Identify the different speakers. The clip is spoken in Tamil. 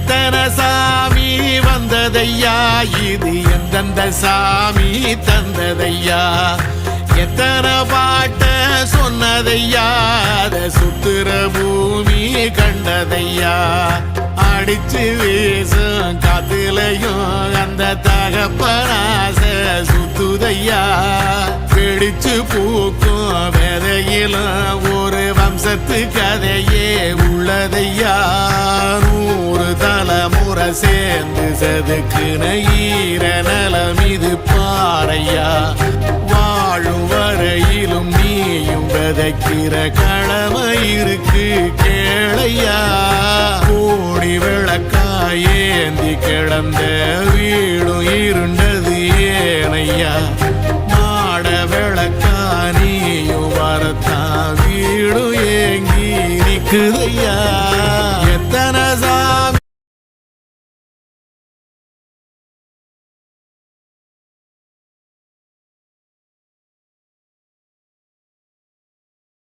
Speaker 1: எத்தனை சாமி வந்ததையா, இது எந்தெந்த சாமி தந்ததையா, எத்தனை பாட்ட சொன்னதையா, அத சுத்துற பூமி கண்டதையா, அடிச்சு வீசும் காத்துலையும் அந்த தகப்பனாச சுத்துதையா, பிடிச்சு பூக்கும் விதையிலும் ஒரு வம்சத்து கதையே உள்ளதையா, 100 தலைமுறை சேர்ந்து செதுக்குன ஈர நலம் இது பாறையா, வாழும் வரையிலும் நீயும் விதைக்கிற கடமை இருக்கு கேளையா, கோடி விளக்காயேந்தி கிடந்த வீடும் இருண்டது ஏனையா, மாட விளக்கா நீயும் வரத்தான் வீடும் ஏங்கி நிக்குதையா.